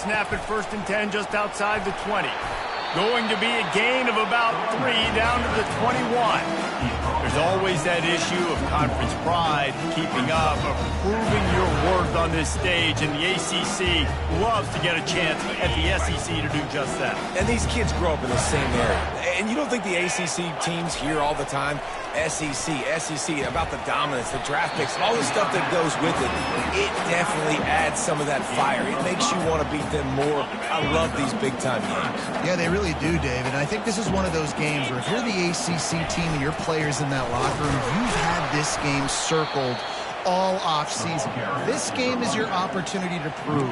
snap at 1st and 10 just outside the 20. Going to be a gain of about 3 down to the 21. There's always that issue of conference pride, keeping up, of proving your worth on this stage, and the ACC loves to get a chance at the SEC to do just that. And these kids grow up in the same area. And you don't think the ACC teams hear all the time, SEC, about the dominance, the draft picks, and all the stuff that goes with it. It definitely adds some of that fire. It makes you want to beat them more. I love these big-time games. Yeah, they really do, David. And I think this is one of those games where if you're the ACC team and your players in that locker room, you've had this game circled all off-season. This game is your opportunity to prove,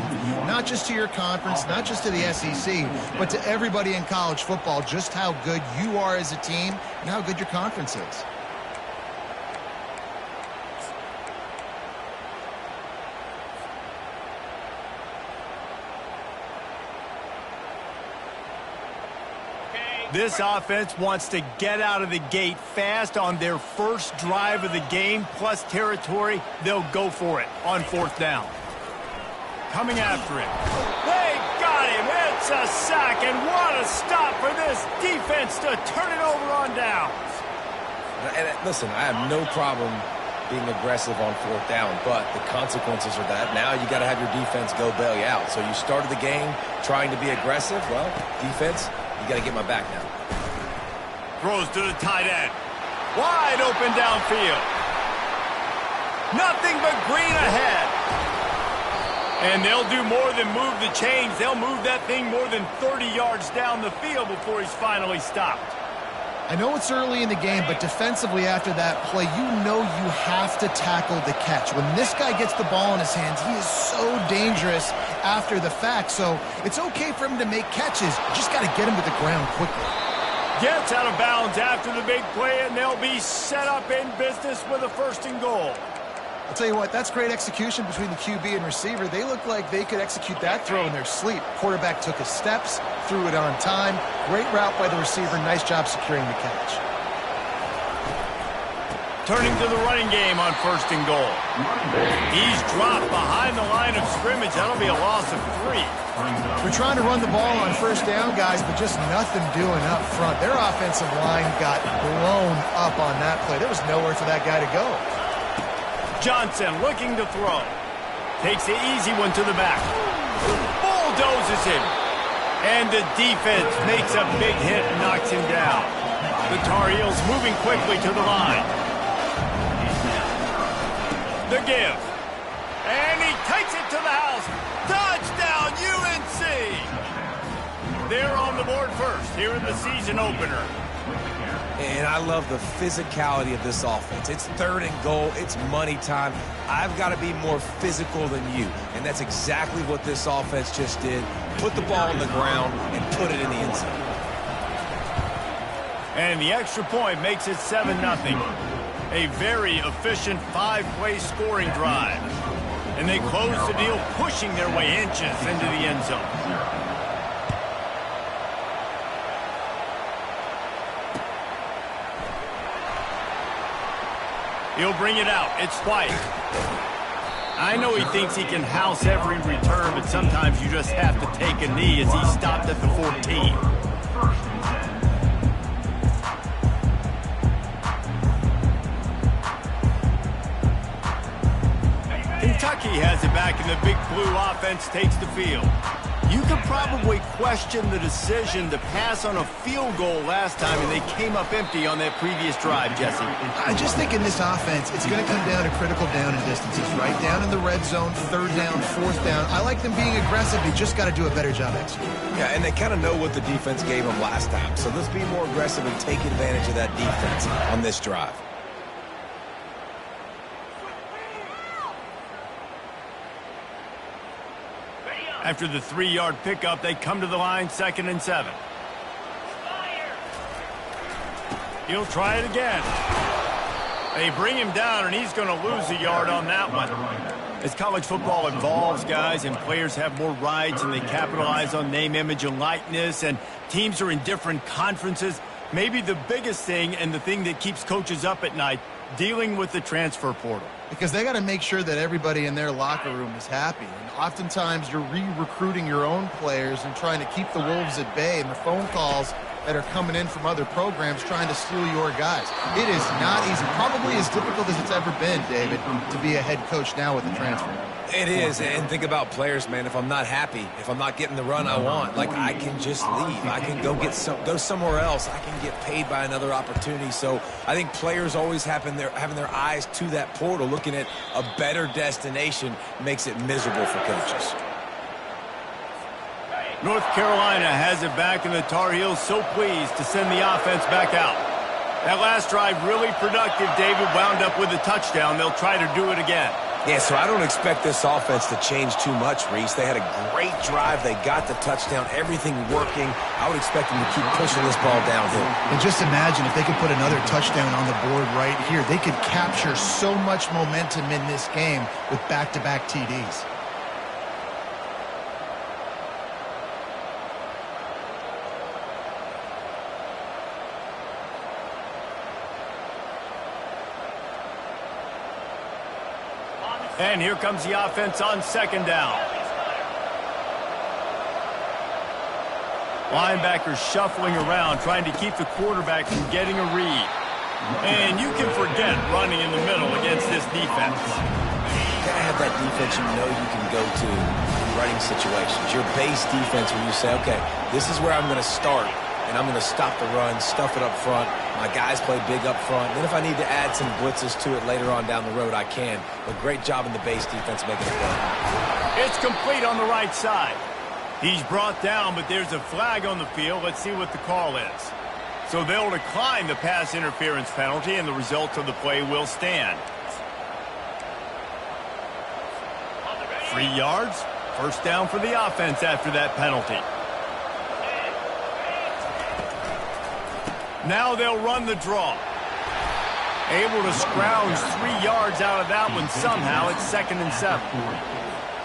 not just to your conference, not just to the SEC, but to everybody in college football, just how good you are as a team and how good your conference is. This offense wants to get out of the gate fast on their first drive of the game, plus territory. They'll go for it on 4th down. Coming after him. They got him. It's a sack, and what a stop for this defense to turn it over on downs. And listen, I have no problem being aggressive on 4th down, but the consequences are that now you got to have your defense go bail you out. So you started the game trying to be aggressive. Well, defense, you got to get my back now. Throws to the tight end. Wide open downfield. Nothing but green ahead. And they'll do more than move the chains. They'll move that thing more than 30 yards down the field before he's finally stopped. I know it's early in the game, but defensively after that play, you know you have to tackle the catch. When this guy gets the ball in his hands, he is so dangerous after the fact. So it's okay for him to make catches. You just got to get him to the ground quickly. Gets out of bounds after the big play, and they'll be set up in business with a 1st and goal. I'll tell you what, that's great execution between the QB and receiver. They look like they could execute that throw in their sleep. Quarterback took his steps, threw it on time. Great route by the receiver. Nice job securing the catch. Turning to the running game on 1st and goal. He's dropped behind the line of scrimmage. That'll be a loss of 3. We're trying to run the ball on 1st down, guys, but just nothing doing up front. Their offensive line got blown up on that play. There was nowhere for that guy to go. Johnson looking to throw. Takes the easy one to the back. Bulldozes him. And the defense makes a big hit and knocks him down. The Tar Heels moving quickly to the line. The give. And he takes it to the house. Touchdown, UNC! They're on the board first here in the season opener. And I love the physicality of this offense. It's 3rd and goal. It's money time. I've got to be more physical than you. And that's exactly what this offense just did. Put the ball on the ground and put it in the end zone. And the extra point makes it 7-0. A very efficient 5-play scoring drive. And they close the deal, pushing their way inches into the end zone. He'll bring it out. It's White. I know he thinks he can house every return, but sometimes you just have to take a knee as he stopped at the 14. Kentucky has it back, and the Big Blue offense takes the field. You could probably question the decision to pass on a field goal last time, and they came up empty on that previous drive, Jesse. I just think in this offense, it's going to come down to critical down and distances, right? Down in the red zone, 3rd down, 4th down. I like them being aggressive. They just got to do a better job executing. Yeah, and they kind of know what the defense gave them last time. So let's be more aggressive and take advantage of that defense on this drive. After the 3-yard pickup, they come to the line, 2nd and 7. He'll try it again. They bring him down, and he's going to lose a yard on that one. As college football evolves, guys, and players have more rights, and they capitalize on name, image, and likeness, and teams are in different conferences, maybe the biggest thing and the thing that keeps coaches up at night, dealing with the transfer portal. Because they got to make sure that everybody in their locker room is happy. And oftentimes you're re-recruiting your own players and trying to keep the Wolves at bay, and the phone calls that are coming in from other programs trying to steal your guys. It is not easy. Probably as difficult as it's ever been, David, to be a head coach now with the transfer. It is, and think about players, man. If I'm not happy, if I'm not getting the run I want, like, I can just leave. I can go somewhere else. I can get paid by another opportunity. So I think players always having their eyes to that portal, looking at a better destination, makes it miserable for coaches. North Carolina has it back, and the Tar Heels so pleased to send the offense back out. That last drive really productive. David wound up with a touchdown. They'll try to do it again. Yeah, so I don't expect this offense to change too much, Reese. They had a great drive. They got the touchdown. Everything working. I would expect them to keep pushing this ball downhill. And just imagine if they could put another touchdown on the board right here. They could capture so much momentum in this game with back-to-back TDs. And here comes the offense on second down. Linebackers shuffling around, trying to keep the quarterback from getting a read. And you can forget running in the middle against this defense. You gotta have that defense you know you can go to in running situations. Your base defense where you say, okay, this is where I'm going to start, and I'm going to stop the run, stuff it up front. My guys play big up front. Then if I need to add some blitzes to it later on down the road, I can. But great job in the base defense making it work. It's complete on the right side. He's brought down, but there's a flag on the field. Let's see what the call is. So they'll decline the pass interference penalty, and the results of the play will stand. 3 yards, first down for the offense after that penalty. Now they'll run the draw. Able to scrounge 3 yards out of that one somehow. It's 2nd and 7.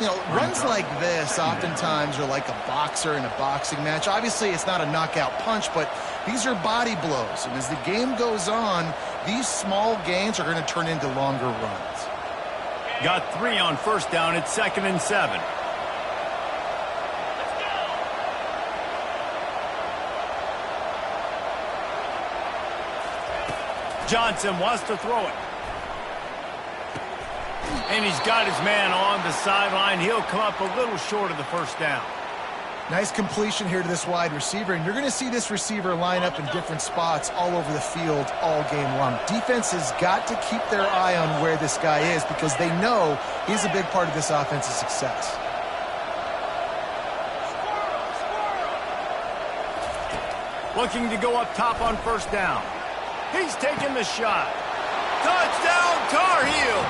You know, runs like this oftentimes are like a boxer in a boxing match. Obviously, it's not a knockout punch, but these are body blows. And as the game goes on, these small gains are going to turn into longer runs. Got 3 on first down. It's 2nd and 7. Johnson wants to throw it. And he's got his man on the sideline. He'll come up a little short of the first down. Nice completion here to this wide receiver, and you're going to see this receiver line up in different spots all over the field all game long. Defense has got to keep their eye on where this guy is because they know he's a big part of this offense's success. Looking to go up top on first down. He's taking the shot. Touchdown, Tar Heels!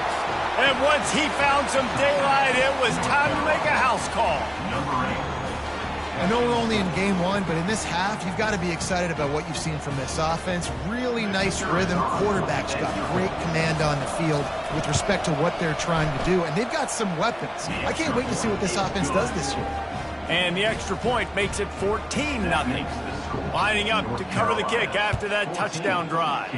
And once he found some daylight, it was time to make a house call. I know we're only in game one, but in this half, you've got to be excited about what you've seen from this offense. Really nice rhythm. Quarterback's got great command on the field with respect to what they're trying to do, and they've got some weapons. I can't wait to see what this offense does this year. And the extra point makes it 14-0. Lining up to cover the kick after that touchdown drive.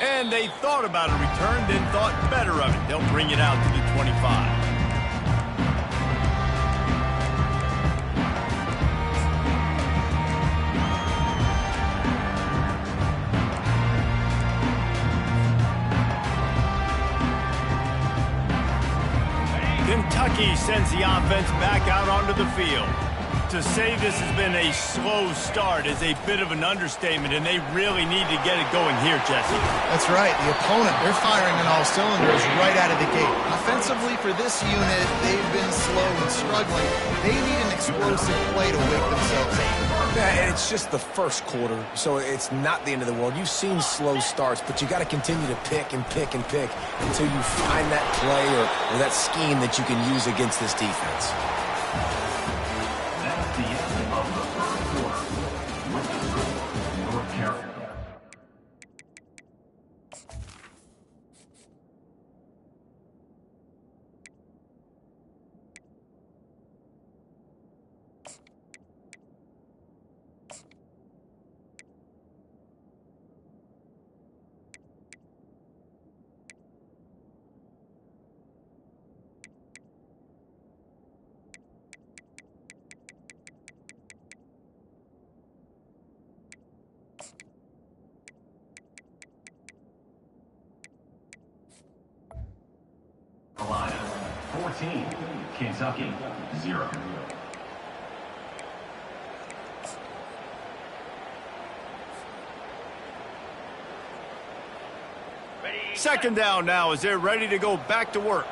And they thought about a return, then thought better of it. They'll bring it out to the 25. Kentucky sends the offense back out onto the field. To say this has been a slow start is a bit of an understatement, and they really need to get it going here, Jesse. That's right. The opponent, they're firing on all cylinders right out of the gate. Offensively, for this unit, they've been slow and struggling. They need an explosive play to wake themselves up. Yeah, and it's just the first quarter, so it's not the end of the world. You've seen slow starts, but you got to continue to pick and pick and pick until you find that play or that scheme that you can use against this defense. That's the end of the first quarter. With the score, North Carolina. 14, Kentucky, 0. Second down now as they're ready to go back to work.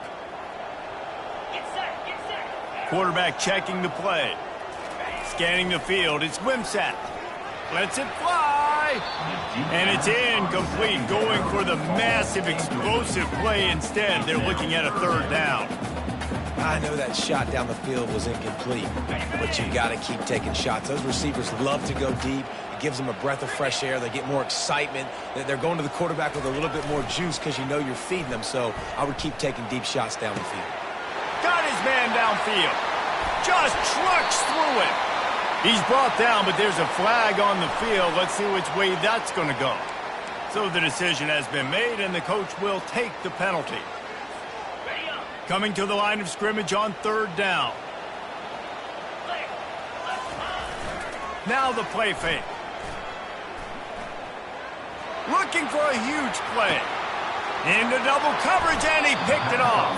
Quarterback checking the play. Scanning the field. It's Wimsatt. Lets it fly. And it's incomplete. Going for the massive explosive play instead. They're looking at a third down. I know that shot down the field was incomplete, but you got to keep taking shots. Those receivers love to go deep. It gives them a breath of fresh air. They get more excitement. They're going to the quarterback with a little bit more juice because you know you're feeding them. So I would keep taking deep shots down the field. Got his man downfield. Just trucks through it. He's brought down, but there's a flag on the field. Let's see which way that's going to go. So the decision has been made, and the coach will take the penalty. Coming to the line of scrimmage on third down. Now the play fake. Looking for a huge play. Into double coverage, and he picked it off.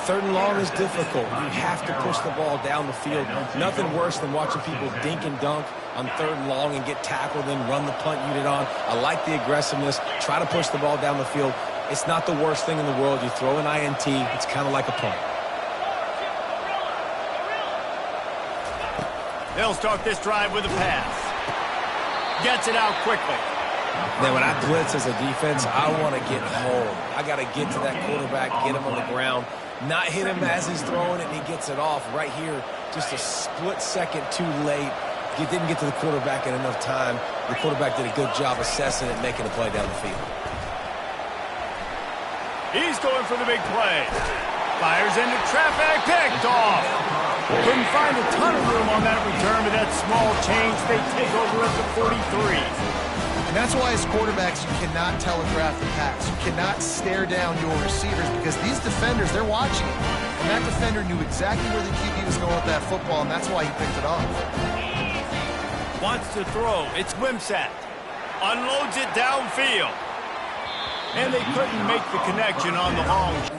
Third and long is difficult. You have to push the ball down the field. Nothing worse than watching people dink and dunk on third and long and get tackled and run the punt unit on. I like the aggressiveness. Try to push the ball down the field. It's not the worst thing in the world. You throw an INT, it's kind of like a punt. They'll start this drive with a pass. Gets it out quickly. Then when I blitz as a defense, I want to get home. I got to get to that quarterback, get him on the ground, not hit him as he's throwing it, and he gets it off. Right here, just a split second too late. He didn't get to the quarterback in enough time. The quarterback did a good job assessing it and making a play down the field. He's going for the big play. Fires into traffic, picked off. Couldn't find a ton of room on that return, but that small change, they take over at the 43. And that's why as quarterbacks, you cannot telegraph the pass. You cannot stare down your receivers because these defenders, they're watching it. And that defender knew exactly where the QB was going with that football, and that's why he picked it off. Wants to throw. It's Wimsatt. Unloads it downfield. And they couldn't make the connection on the long shot.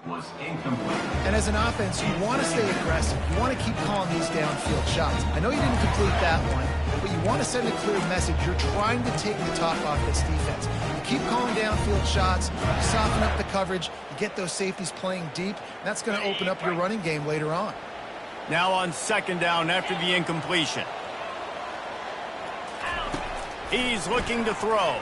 Was incomplete. And as an offense, you want to stay aggressive. You want to keep calling these downfield shots. I know you didn't complete that one, but you want to send a clear message. You're trying to take the top off this defense. You keep calling downfield shots, you soften up the coverage, you get those safeties playing deep, and that's going to open up your running game later on. Now on second down after the incompletion. He's looking to throw.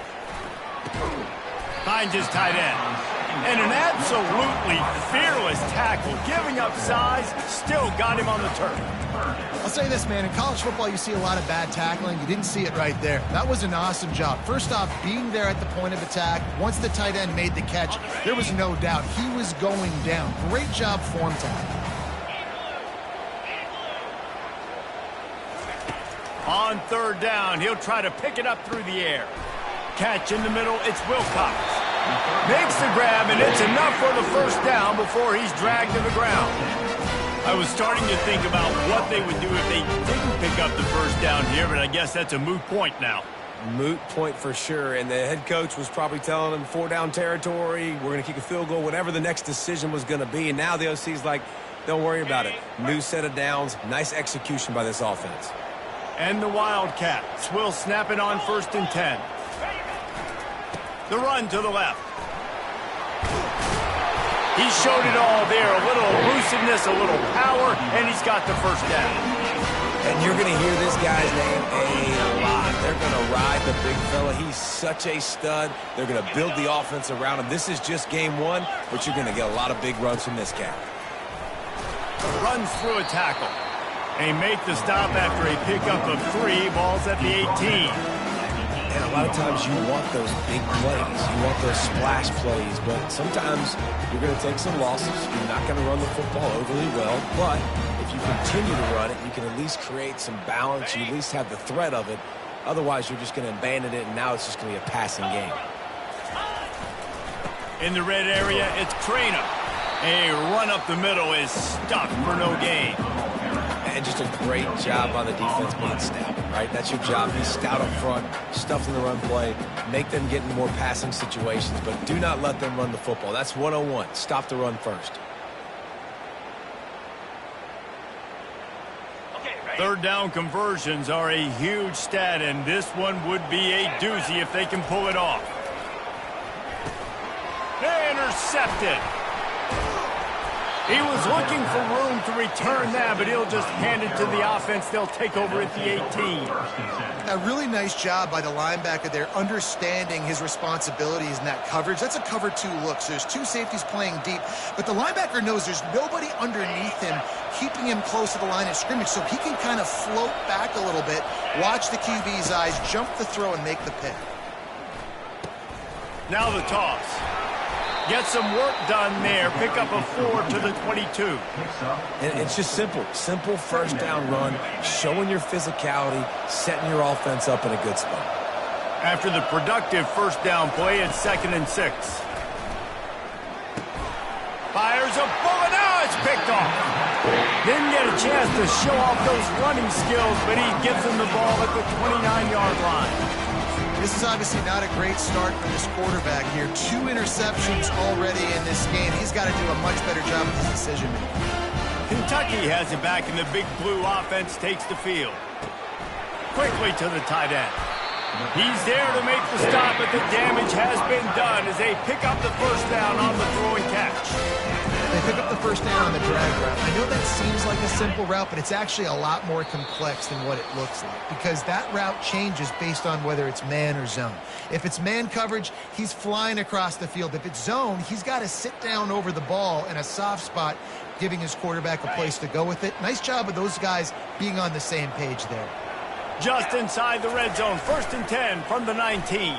Finds his tight end. And an absolutely fearless tackle, giving up size, still got him on the turf. I'll say this, man, in college football you see a lot of bad tackling. You didn't see it right there. That was an awesome job. First off, being there at the point of attack. Once the tight end made the catch, there was no doubt he was going down. Great job form tackle. On third down, he'll try to pick it up through the air. Catch in the middle, it's Wilcox. Makes the grab, and it's enough for the first down before he's dragged to the ground. I was starting to think about what they would do if they didn't pick up the first down here, but I guess that's a moot point now. Moot point for sure, and the head coach was probably telling them 4-down territory, we're going to kick a field goal, whatever the next decision was going to be, and now the OC's like, don't worry about it. New set of downs, nice execution by this offense. And the Wildcats will snap it on 1st and 10. The run to the left. He showed it all there. A little elusiveness, a little power, and he's got the first down. And you're going to hear this guy's name a lot. They're going to ride the big fella. He's such a stud. They're going to build the offense around him. This is just game one, but you're going to get a lot of big runs from this guy. Runs through a tackle. They make the stop after a pickup of 3. Ball's at the 18. And a lot of times you want those big plays. You want those splash plays. But sometimes you're going to take some losses. You're not going to run the football overly well. But if you continue to run it, you can at least create some balance. You at least have the threat of it. Otherwise, you're just going to abandon it, and now it's just going to be a passing game. In the red area, it's Cranum. A run up the middle is stuck for no gain. And just a great job on the defense being stout, right? That's your job. Be stout up front, stuff in the run play, make them get in more passing situations, but do not let them run the football. That's 101. Stop the run first. Third down conversions are a huge stat, and this one would be a doozy if they can pull it off. Intercepted. He was looking for room to return that, but he'll just hand it to the offense. They'll take over at the 18. A really nice job by the linebacker there, understanding his responsibilities in that coverage. That's a cover 2 look, so there's 2 safeties playing deep, but the linebacker knows there's nobody underneath him keeping him close to the line of scrimmage, so he can kind of float back a little bit, watch the QB's eyes, jump the throw, and make the pick. Now the toss. Get some work done there. Pick up a 4 to the 22. And it's just simple. Simple first down run, showing your physicality, setting your offense up in a good spot. After the productive first down play, it's 2nd and 6. Fires a bullet. Now it's picked off. Didn't get a chance to show off those running skills, but he gives him the ball at the 29-yard line. This is obviously not a great start for this quarterback here. 2 interceptions already in this game. He's got to do a much better job with his decision-making. Kentucky has it back, and the Big Blue offense takes the field. Quickly to the tight end. He's there to make the stop, but the damage has been done as they pick up the first down on the throw and catch. They pick up the first down on the drag route. I know that seems like a simple route, but it's actually a lot more complex than what it looks like, because that route changes based on whether it's man or zone. If it's man coverage, he's flying across the field. If it's zone, he's got to sit down over the ball in a soft spot, giving his quarterback a place to go with it. Nice job of those guys being on the same page there. Just inside the red zone, 1st and 10 from the 19.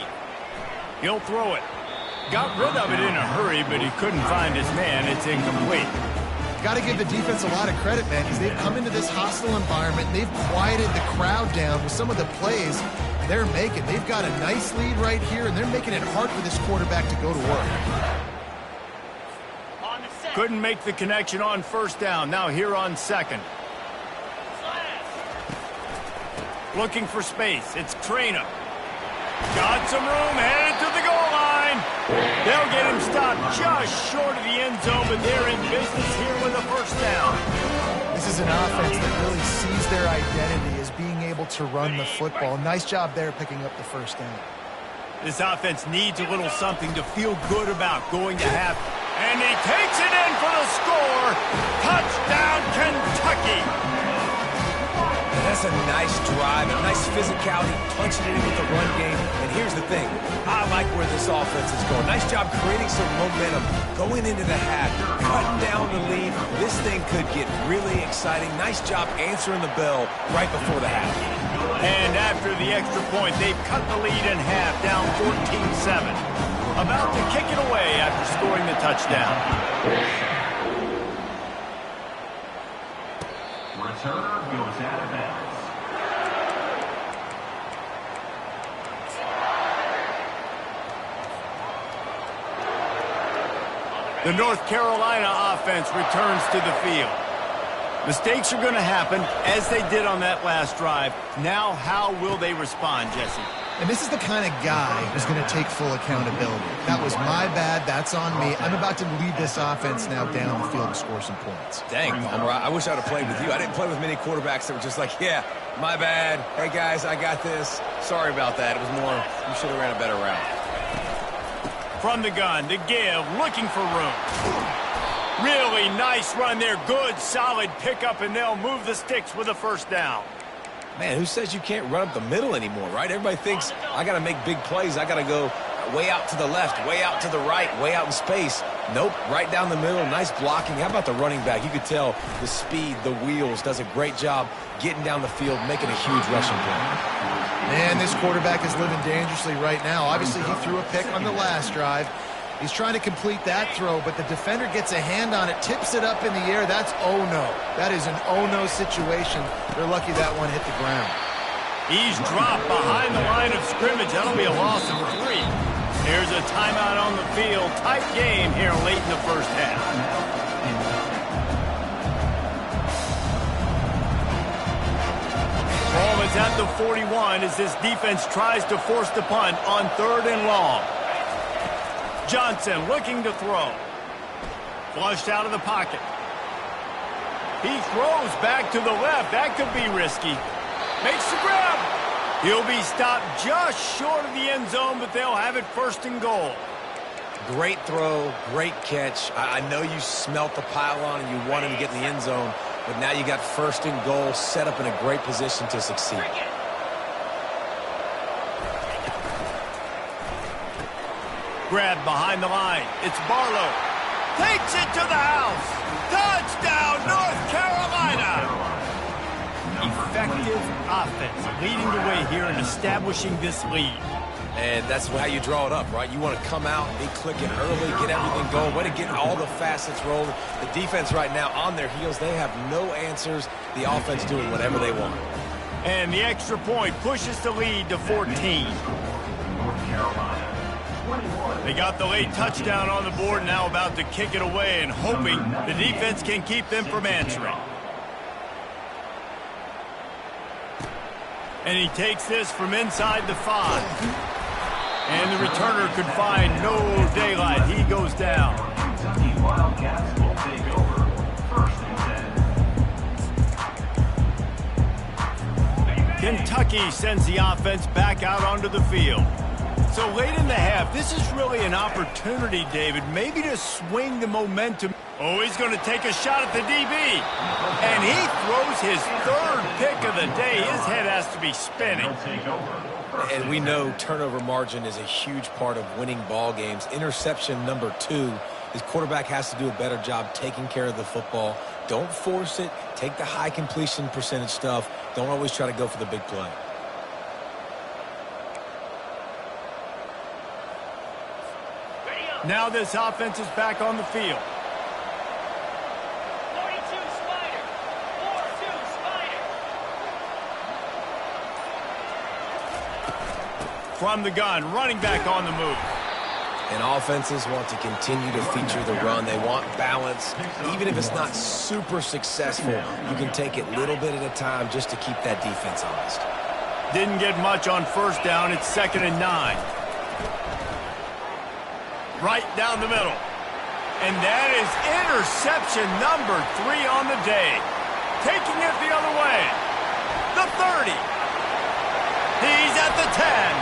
He'll throw it. Got rid of it in a hurry, but he couldn't find his man. It's incomplete. Got to give the defense a lot of credit, man, because they've come into this hostile environment. They've quieted the crowd down with some of the plays they're making. They've got a nice lead right here, and they're making it hard for this quarterback to go to work. Couldn't make the connection on first down. Now here on 2nd. Looking for space. It's Trainer. Got some room, headed to the goal line. They'll get him stopped just short of the end zone, but they're in business here with a first down. This is an offense that really sees their identity as being able to run the football. Nice job there picking up the first down. This offense needs a little something to feel good about going to half. And he takes it in for the score. Touchdown, Kentucky. That's a nice drive, a nice physicality, punching it in with the run game. And here's the thing. I like where this offense is going. Nice job creating some momentum, going into the half, cutting down the lead. This thing could get really exciting. Nice job answering the bell right before the half. And after the extra point, they've cut the lead in half, down 14-7. About to kick it away after scoring the touchdown. Returner goes out of bounds. The North Carolina offense returns to the field. Mistakes are going to happen, as they did on that last drive. Now, how will they respond, Jesse? And this is the kind of guy who's going to take full accountability. That was my bad. That's on me. I'm about to lead this offense now down the field to score some points. Dang, Palmer, I wish I would have played with you. I didn't play with many quarterbacks that were just like, yeah, my bad. Hey, guys, I got this. Sorry about that. It was more, you should have ran a better route. From the gun, to give, looking for room. Really nice run there. Good, solid pickup, and they'll move the sticks with a first down. Man, who says you can't run up the middle anymore, right? Everybody thinks I got to make big plays. I got to go way out to the left, way out to the right, way out in space. Nope, right down the middle. Nice blocking. How about the running back? You could tell the speed, the wheels, does a great job getting down the field, making a huge rushing play. Man, this quarterback is living dangerously right now. Obviously, he threw a pick on the last drive. He's trying to complete that throw, but the defender gets a hand on it, tips it up in the air. That's oh-no. That is an oh-no situation. They're lucky that one hit the ground. He's dropped behind the line of scrimmage. That'll be a loss of 3. Here's a timeout on the field. Tight game here late in the first half. at the 41 as this defense tries to force the punt on 3rd and long. Johnson looking to throw. Flushed out of the pocket. He throws back to the left. That could be risky. Makes the grab. He'll be stopped just short of the end zone, but they'll have it 1st and goal. Great throw, great catch. I know you smelt the pylon and you wanted to get in the end zone, but now you got 1st and goal set up in a great position to succeed. Grab behind the line. It's Barlow. Takes it to the house. Touchdown, North Carolina. Effective offense leading the way here and establishing this lead. And that's how you draw it up, right? You want to come out, be clicking early, get everything going, way to get all the facets rolling. The defense right now on their heels, they have no answers. The offense doing whatever they want. And the extra point pushes the lead to 14. North Carolina. They got the late touchdown on the board, now about to kick it away and hoping the defense can keep them from answering. And he takes this from inside the 5. And the returner could find no daylight. He goes down. Kentucky Wildcats will take over 1st and 10. Kentucky sends the offense back out onto the field. So late in the half, this is really an opportunity, David, maybe to swing the momentum. Oh, he's going to take a shot at the DB. And he throws his 3rd pick of the day. His head has to be spinning. And we know turnover margin is a huge part of winning ball games. Interception number 2. His quarterback has to do a better job taking care of the football. Don't force it. Take the high completion percentage stuff. Don't always try to go for the big play. Now this offense is back on the field. 42 Spider. 4-2 Spider. From the gun, running back on the move. And offenses want to continue to feature the run. They want balance. Even if it's not super successful, you can take it little bit at a time just to keep that defense honest. Didn't get much on 1st down. It's 2nd and 9. Right down the middle. And that is interception number 3 on the day. Taking it the other way. The 30. He's at the 10.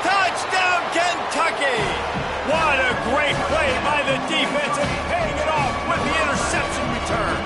Touchdown, Kentucky. What a great play by the defense and paying it off with the interception return.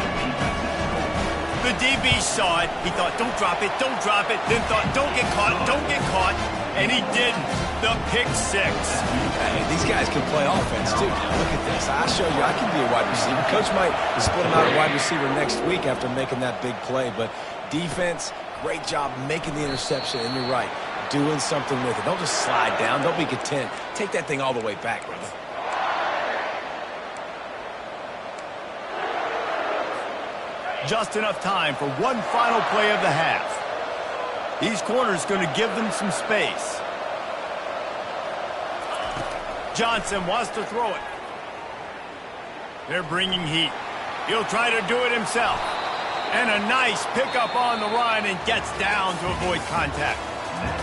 The DB saw it. He thought, don't drop it, don't drop it. Then thought, don't get caught, don't get caught. And he didn't. The pick 6. Hey, these guys can play offense, too. Now, look at this. I show you I can be a wide receiver. Coach might split him out at wide receiver next week after making that big play. But defense, great job making the interception. And you're right, doing something with it. Don't just slide down. Don't be content. Take that thing all the way back, brother. Just enough time for one final play of the half. These corners going to give them some space. Johnson wants to throw it. They're bringing heat. He'll try to do it himself. And a nice pickup on the run and gets down to avoid contact.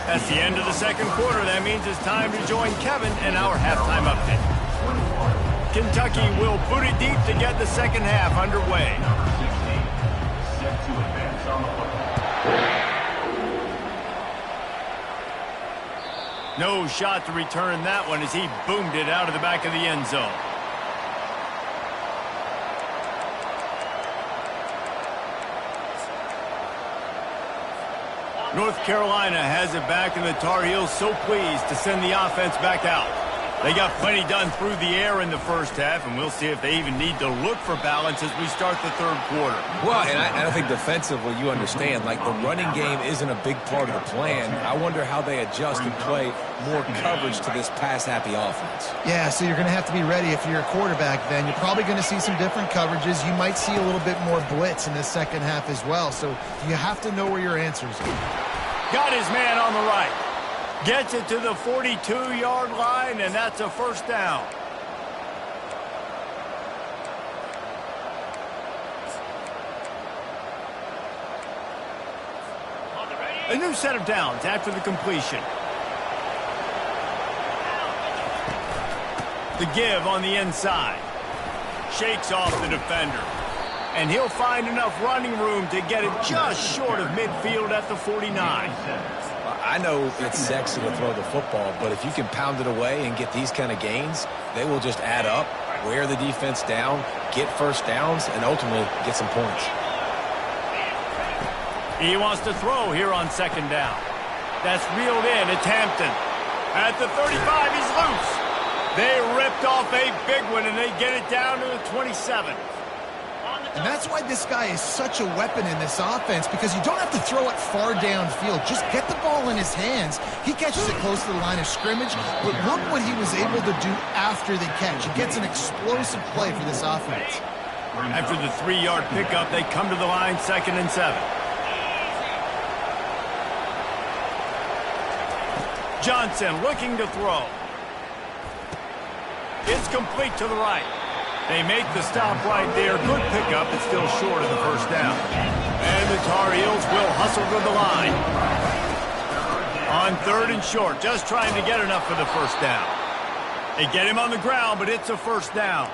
That's the end of the 2nd quarter. That means it's time to join Kevin in our halftime update. Kentucky will boot it deep to get the 2nd half underway. Set to advance on the football. No shot to return that one as he boomed it out of the back of the end zone. North Carolina has it back, and the Tar Heels so pleased to send the offense back out. They got plenty done through the air in the 1st half, and we'll see if they even need to look for balance as we start the 3rd quarter. Well, and I think defensively, you understand, like the running game isn't a big part of the plan. I wonder how they adjust and play more coverage to this pass-happy offense. Yeah, so you're going to have to be ready if you're a quarterback then. You're probably going to see some different coverages. You might see a little bit more blitz in the 2nd half as well. So you have to know where your answers are. Got his man on the right. Gets it to the 42-yard line, and that's a 1st down. On the radio. A new set of downs after the completion. The give on the inside. Shakes off the defender. And he'll find enough running room to get it just short of midfield at the 49. I know it's sexy to throw the football, but if you can pound it away and get these kind of gains, they will just add up, wear the defense down, get first downs, and ultimately get some points. He wants to throw here on second down. That's reeled in. It's Hampton. At the 35, he's loose. They ripped off a big one, and they get it down to the 27. And that's why this guy is such a weapon in this offense, because you don't have to throw it far downfield. Just get the ball in his hands. He catches it close to the line of scrimmage, but look what he was able to do after the catch. He gets an explosive play for this offense. After the 3-yard pickup, they come to the line 2nd and 7. Johnson looking to throw. It's complete to the right. They make the stop right there. Good pickup, but still short of the first down. And the Tar Heels will hustle to the line. On 3rd and short, just trying to get enough for the first down. They get him on the ground, but it's a first down.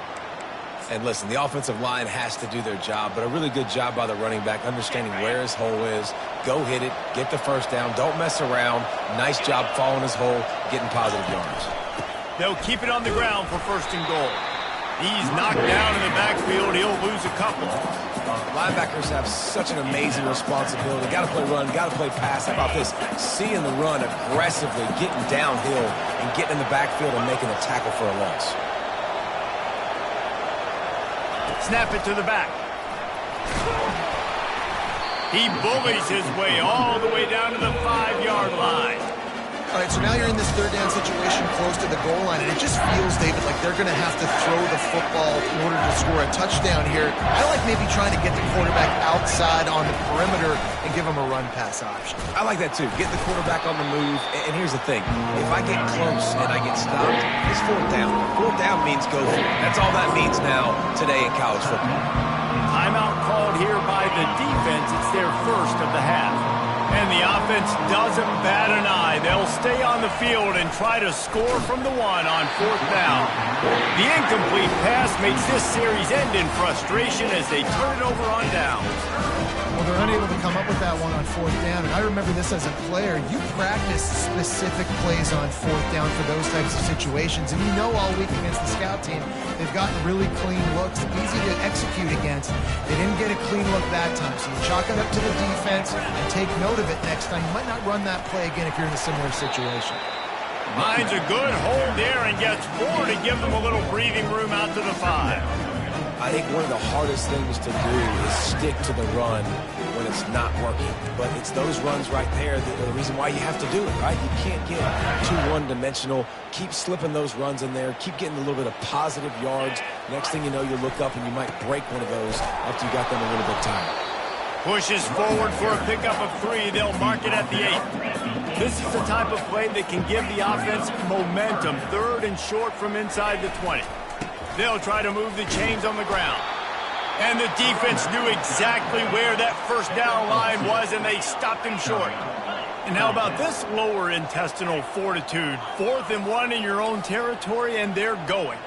And listen, the offensive line has to do their job, but a really good job by the running back, understanding where his hole is. Go hit it, get the first down, don't mess around. Nice job following his hole, getting positive yards. They'll keep it on the ground for 1st and goal. He's knocked down in the backfield. He'll lose a couple. Linebackers have such an amazing responsibility. Got to play run, got to play pass. How about this? Seeing the run aggressively, getting downhill, and getting in the backfield and making a tackle for a loss. Snap it to the back. He bullies his way all the way down to the 5-yard line. All right, so now you're in this 3rd down situation close to the goal line, and it just feels, David, like they're going to have to throw the football in order to score a touchdown here. I like maybe trying to get the quarterback outside on the perimeter and give him a run-pass option. I like that, too. Get the quarterback on the move. And here's the thing. If I get close and I get stopped, it's 4th down. 4th down means go for it. That's all that means now today in college football. Timeout called here by the defense. It's their first of the half. And the offense doesn't bat an eye. They'll stay on the field and try to score from the 1 on 4th down. The incomplete pass makes this series end in frustration as they turn it over on downs. Well, they're unable to come up with that one on 4th down. And I remember this as a player. You practice specific plays on 4th down for those types of situations. And you know all week against the scout team, they've gotten really clean looks, easy to execute against. They didn't get a clean look that time. So you chalk it up to the defense and take note of it next time. You might not run that play again if you're in a similar situation. Finds a good hold there and gets 4 to give them a little breathing room out to the 5. I think one of the hardest things to do is stick to the run when it's not working. But it's those runs right there that are the reason why you have to do it, right? You can't get too one-dimensional. Keep slipping those runs in there. Keep getting a little bit of positive yards. Next thing you know, you look up and you might break one of those after you got them a little bit tired. Pushes forward for a pickup of 3. They'll mark it at the 8. This is the type of play that can give the offense momentum. 3rd and short from inside the 20. They'll try to move the chains on the ground. And the defense knew exactly where that first down line was, and they stopped him short. And how about this lower intestinal fortitude? 4th and 1 in your own territory, and they're going.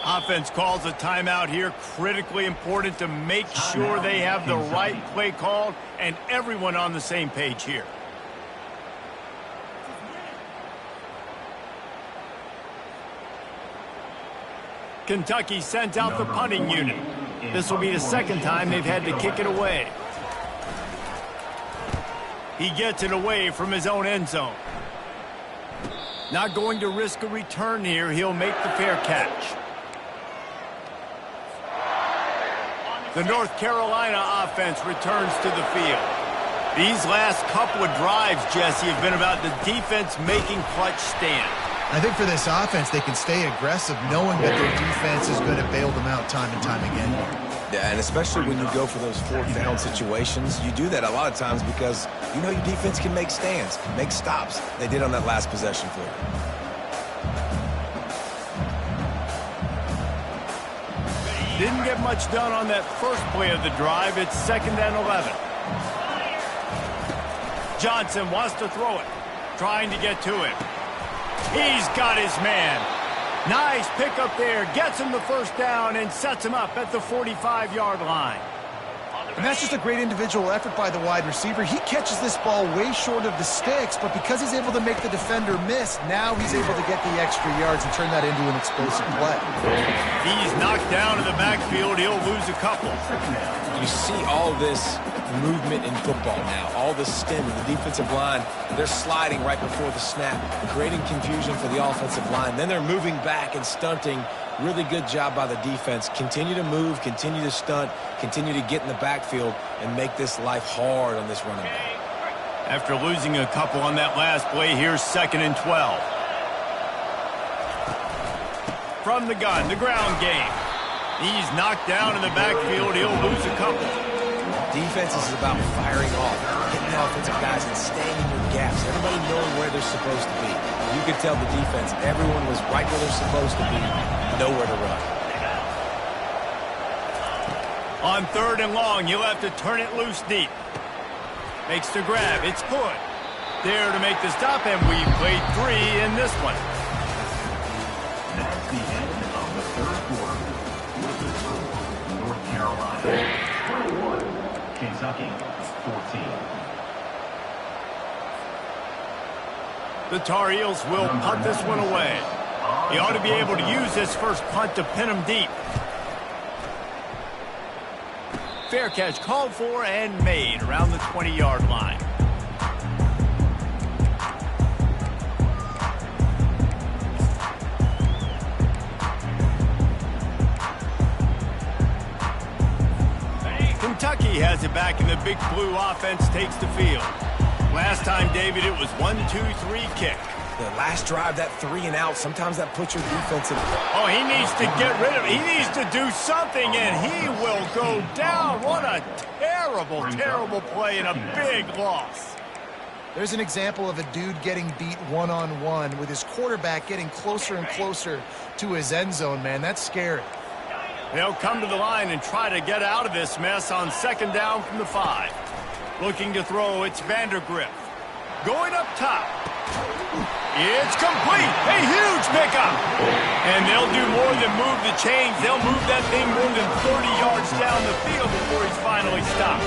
Offense calls a timeout here. Critically important to make sure they have the right play called and everyone on the same page here. Kentucky sent out the punting unit. This will be the 2nd time they've had to kick it away. He gets it away from his own end zone. Not going to risk a return here. He'll make the fair catch. The North Carolina offense returns to the field. These last couple of drives, Jesse, have been about the defense making clutch stand. I think for this offense, they can stay aggressive knowing that their defense is going to bail them out time and time again. Yeah, and especially when you go for those 4th down situations, you do that a lot of times because you know your defense can make stands, make stops. They did on that last possession for you. Didn't get much done on that first play of the drive. It's 2nd and 11. Johnson wants to throw it, trying to get to him. He's got his man. Nice pickup there. Gets him the first down and sets him up at the 45-yard line. And that's just a great individual effort by the wide receiver. He catches this ball way short of the sticks, but because he's able to make the defender miss, now he's able to get the extra yards and turn that into an explosive play. He's knocked down in the backfield. He'll lose a couple. You see all this movement in football now. All the stem of the defensive line. They're sliding right before the snap, creating confusion for the offensive line. Then they're moving back and stunting. Really good job by the defense. Continue to move, continue to stunt, continue to get in the backfield and make this life hard on this running back. After losing a couple on that last play, here's 2nd and 12. From the gun, the ground game. He's knocked down in the backfield. He'll lose a couple. Defense is about firing off, hitting the offensive guys and staying in your gaps. Everybody knowing where they're supposed to be. You could tell the defense, everyone was right where they're supposed to be, nowhere to run. On 3rd and long, you'll have to turn it loose deep. Makes the grab. It's good. There to make the stop, and we played 3 in this one. That's the end of the third quarter. With the score, North Carolina 21, Kentucky 14. The Tar Heels will punt this one away. He ought to be able to use this first punt to pin him deep. Fair catch called for and made around the 20-yard line. Kentucky has it back, and the Big Blue offense takes the field. Last time, David, it was 1-2-3 kick. The last drive, that 3 and out, sometimes that puts your defense in. Oh, he needs to get rid of it. He needs to do something, and he will go down. What a terrible, terrible play and a big loss. There's an example of a dude getting beat one-on-one with his quarterback getting closer and closer to his end zone, man. That's scary. They'll come to the line and try to get out of this mess on 2nd down from the 5. Looking to throw, it's Vandergrift. Going up top. It's complete. A huge pickup. And they'll do more than move the chains. They'll move that thing more than 30 yards down the field before he's finally stopped.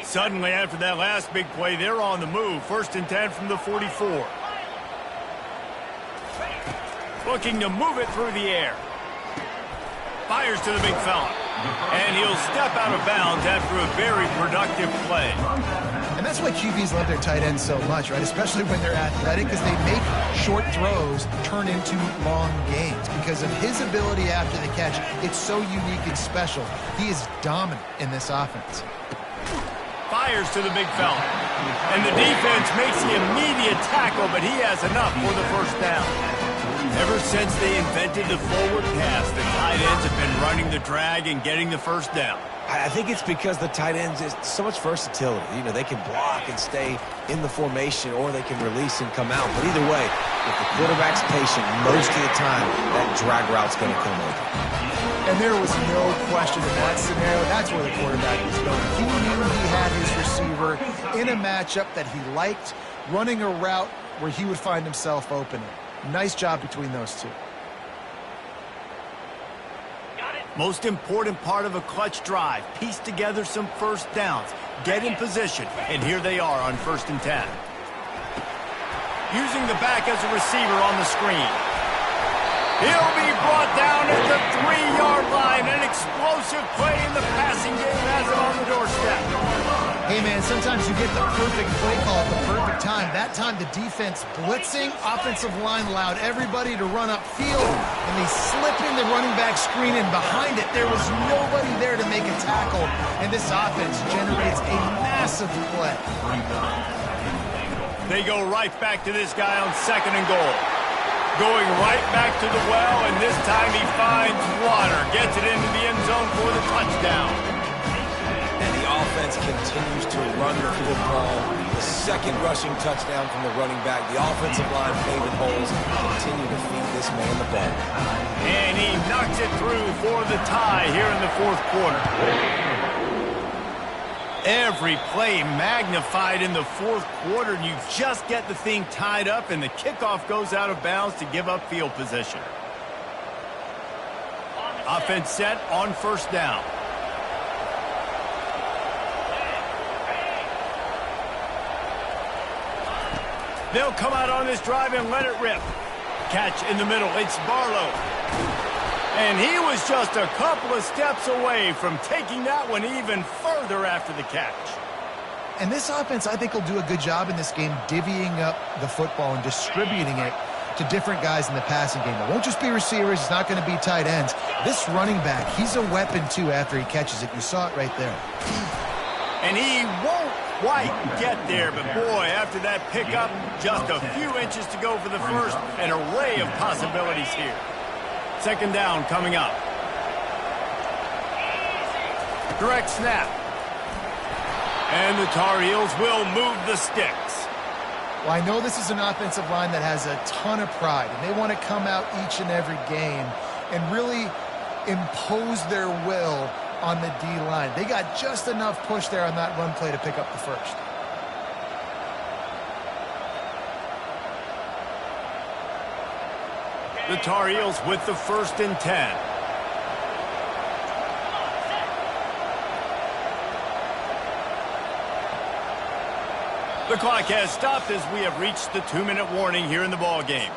Suddenly, after that last big play, they're on the move. 1st and 10 from the 44. Looking to move it through the air. Fires to the big fella. And he'll step out of bounds after a very productive play. And that's why QBs love their tight ends so much, right? Especially when they're athletic, because they make short throws turn into long gains. Because of his ability after the catch, it's so unique and special. He is dominant in this offense. Fires to the big fella. And the defense makes the immediate tackle, but he has enough for the first down. Ever since they invented the forward pass, the tight ends have been running the drag and getting the first down. I think it's because the tight ends is so much versatility. You know, they can block and stay in the formation, or they can release and come out. But either way, if the quarterback's patient, most of the time, that drag route's going to come over. And there was no question in that scenario. That's where the quarterback was going. He knew he had his receiver in a matchup that he liked, running a route where he would find himself open. Nice job between those two. Most important part of a clutch drive. Piece together some first downs. Get in position. And here they are on 1st and 10. Using the back as a receiver on the screen. He'll be brought down at the 3-yard line. An explosive play in the passing game has him on the doorstep. Hey, man, sometimes you get the perfect play call at the perfect time. That time the defense blitzing, offensive line allowed everybody to run upfield, and they slip in the running back screen, and behind it there was nobody there to make a tackle, and this offense generates a massive play. They go right back to this guy on 2nd and goal. Going right back to the well, and this time he finds water. Gets it into the end zone for the touchdown. And the offense continues to run the football, the second rushing touchdown from the running back. The offensive line paving holes. Continue to feed this man the ball. And he knocks it through for the tie here in the fourth quarter. Every play magnified in the fourth quarter, and you just get the thing tied up, and the kickoff goes out of bounds to give up field position. Offense set on first down. They'll come out on this drive and let it rip. Catch in the middle. It's Barlow. And he was just a couple of steps away from taking that one even further after the catch. And this offense, I think, will do a good job in this game divvying up the football and distributing it to different guys in the passing game. It won't just be receivers. It's not going to be tight ends. This running back, he's a weapon, too, after he catches it. You saw it right there. And he won't quite get there, but boy, after that pickup, just a few inches to go for the first. An array of possibilities here. Second down coming up. Direct snap. And the Tar Heels will move the sticks. Well, I know this is an offensive line that has a ton of pride, and they want to come out each and every game and really impose their will on the D-line. They got just enough push there on that run play to pick up the first. The Tar Heels with the 1st and 10. The clock has stopped as we have reached the 2-minute warning here in the ball game.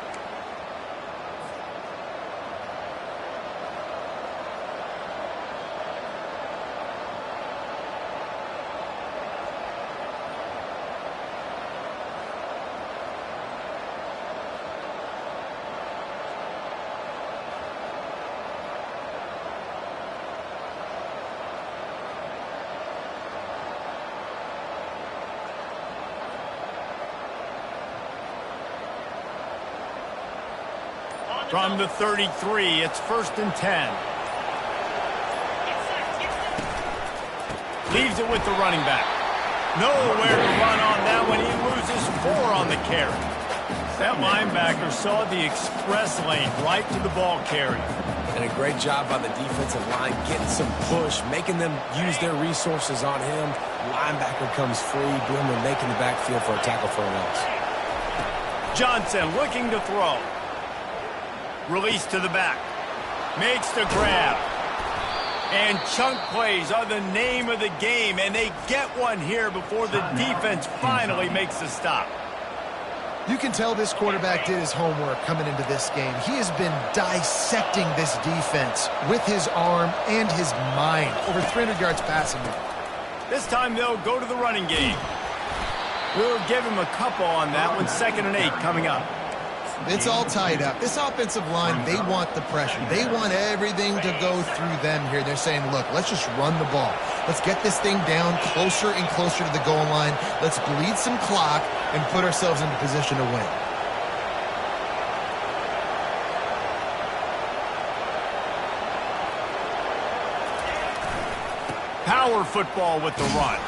From the 33, it's 1st and 10. Leaves it with the running back. Nowhere to run on that one. He loses 4 on the carry. That linebacker saw the express lane right to the ball carrier. And a great job by the defensive line getting some push, making them use their resources on him. Linebacker comes free. Boomer making the backfield for a tackle for a loss. Johnson looking to throw. Release to the back. Makes the grab. And chunk plays are the name of the game, and they get one here before the defense finally makes a stop. You can tell this quarterback did his homework coming into this game. He has been dissecting this defense with his arm and his mind. Over 300 yards passing. This time they'll go to the running game. We'll give him a couple on that one. 2nd and 8 coming up. It's all tied up. This offensive line, they want the pressure. They want everything to go through them here. They're saying, look, let's just run the ball. Let's get this thing down closer and closer to the goal line. Let's bleed some clock and put ourselves into position to win. Power football with the run.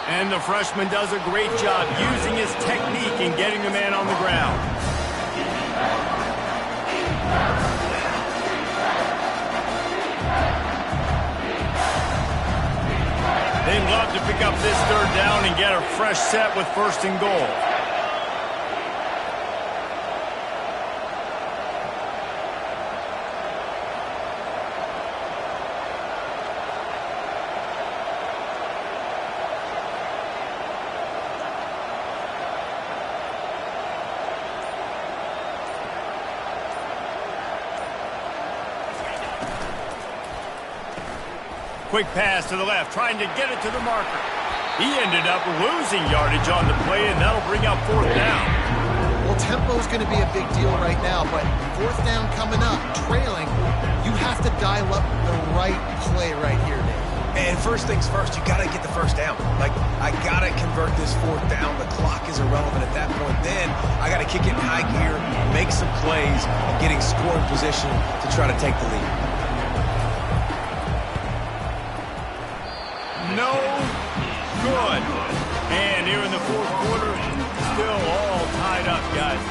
And the freshman does a great job using his technique and getting the man on the ground. They'd love to pick up this 3rd down and get a fresh set with 1st and goal. Quick pass to the left, trying to get it to the marker. He ended up losing yardage on the play, and that'll bring up 4th down. Well, tempo's going to be a big deal right now, but 4th down coming up, trailing, you have to dial up the right play right here, Dave. And first things first, you got to get the 1st down. Like, I got to convert this 4th down. The clock is irrelevant at that point. Then I got to kick it in high gear, make some plays, and getting scoring position to try to take the lead. No good. And here in the fourth guys.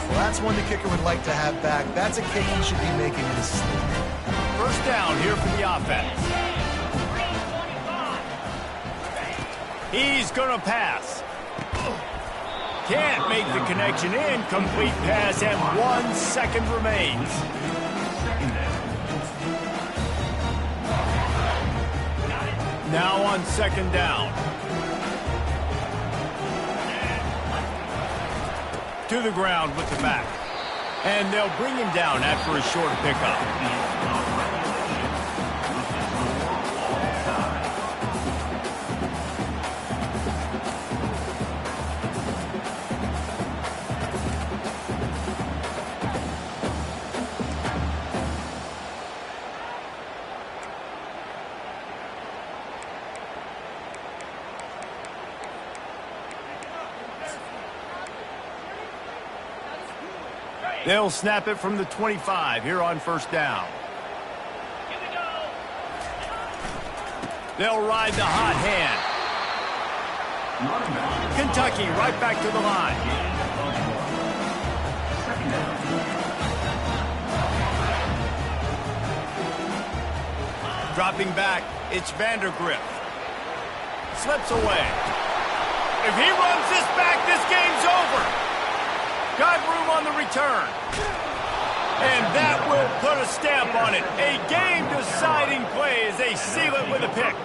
Well, that's one the kicker would like to have back. That's a kick he should be making in his sleep. First down here for the offense. He's going to pass. Can't make the connection. Incomplete pass, and 1 second remains. Now on second down. To the ground with the back. And they'll bring him down after a short pickup. They'll snap it from the 25 here on first down. They'll ride the hot hand. Kentucky right back to the line. Dropping back, it's Vandergrift. Slips away. If he runs this back, this game's over. Got room on the return. And that will put a stamp on it. A game-deciding play as they seal it with a pick.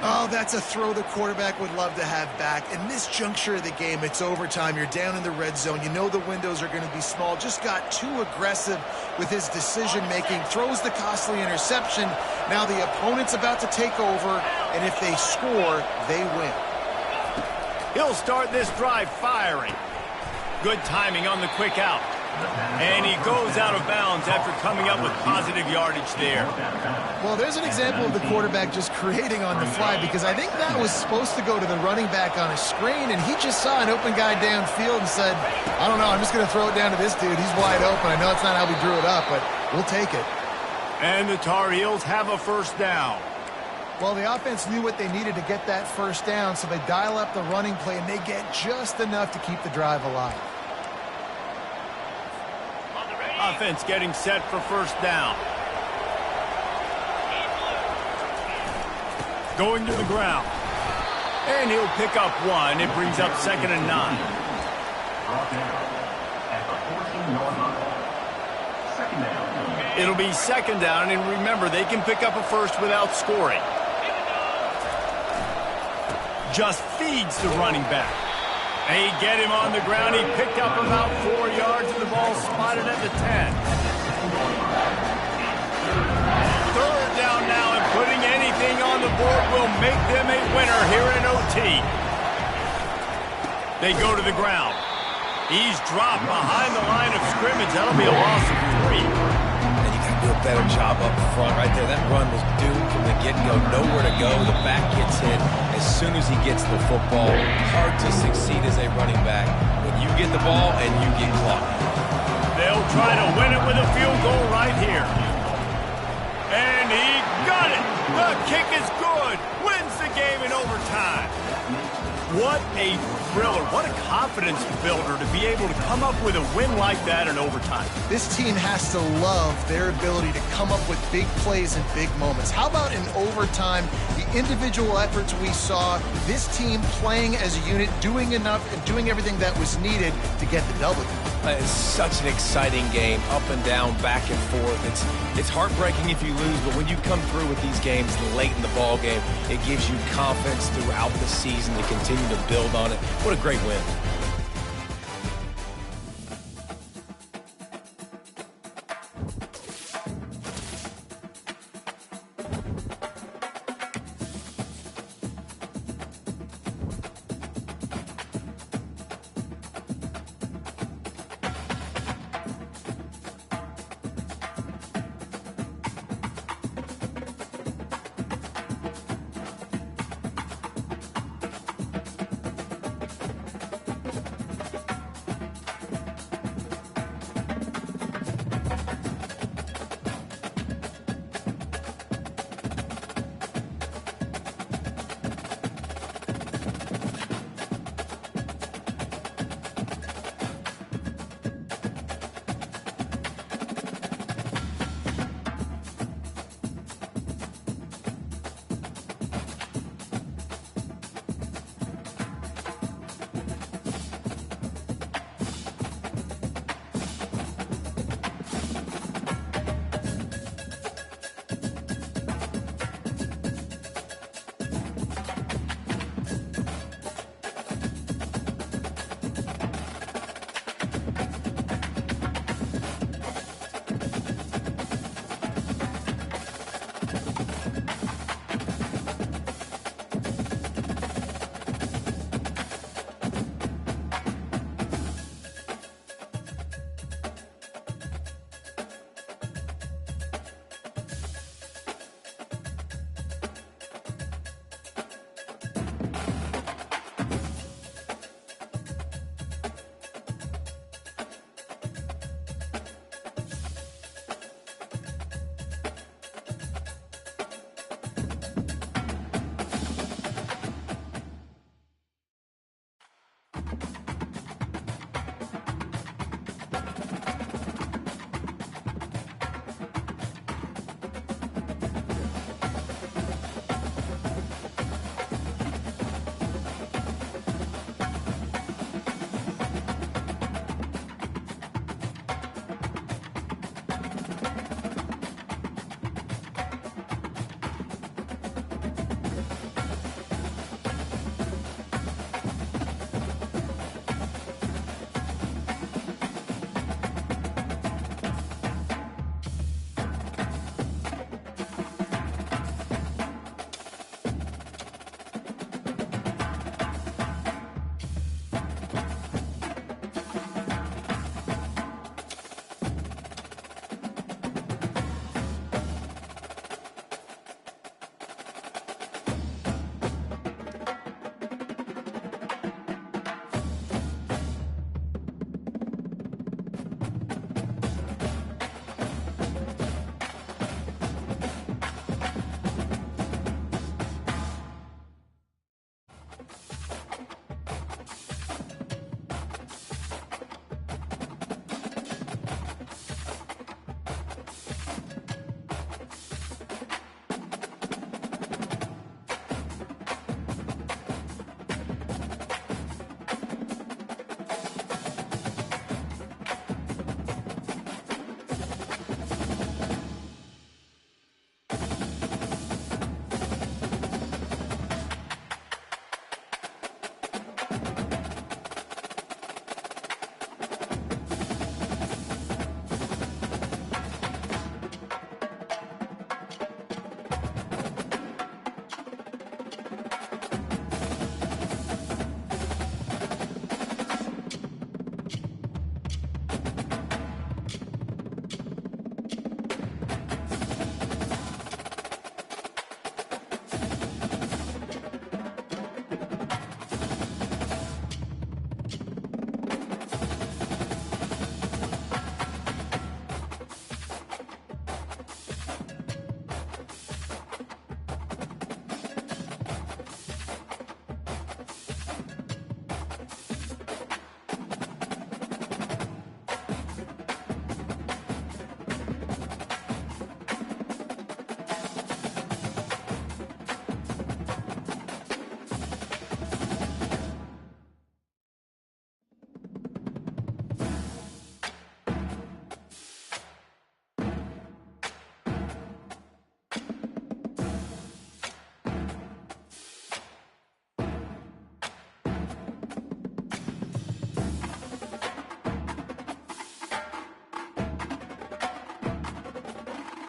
Oh, that's a throw the quarterback would love to have back. In this juncture of the game, it's overtime. You're down in the red zone. You know the windows are going to be small. Just got too aggressive with his decision-making. Throws the costly interception. Now the opponent's about to take over, and if they score, they win. He'll start this drive firing. Good timing on the quick out. And he goes out of bounds after coming up with positive yardage there. Well, there's an example of the quarterback just creating on the fly, because I think that was supposed to go to the running back on a screen, and he just saw an open guy downfield and said, I don't know, I'm just going to throw it down to this dude. He's wide open. I know it's not how we drew it up, but we'll take it. And the Tar Heels have a first down. Well, the offense knew what they needed to get that first down, so they dial up the running play, and they get just enough to keep the drive alive. Offense getting set for first down. Going to the ground. And he'll pick up one. It brings up 2nd and 9. It'll be 2nd down, and remember, they can pick up a first without scoring. Just feeds the running back. They get him on the ground. He picked up about 4 yards, and the ball spotted at the 10. 3rd down now, and putting anything on the board will make them a winner here in OT. They go to the ground. He's dropped behind the line of scrimmage. That'll be a loss of 3. And you got to do a better job up front right there. That run was doomed from the get-go. Nowhere to go. The back gets hit as soon as he gets the football. Hard to succeed as a running back when you get the ball and you get clocked. They'll try to win it with a field goal right here. And he got it. The kick is good. Wins the game in overtime. What a thriller. What a confidence builder to be able to come up with a win like that in overtime. This team has to love their ability to come up with big plays and big moments. How about in overtime, the individual efforts we saw, this team playing as a unit, doing enough and doing everything that was needed to get the W. It's such an exciting game, up and down, back and forth. It's heartbreaking if you lose, but when you come through with these games late in the ball game, it gives you confidence throughout the season to continue to build on it. What a great win.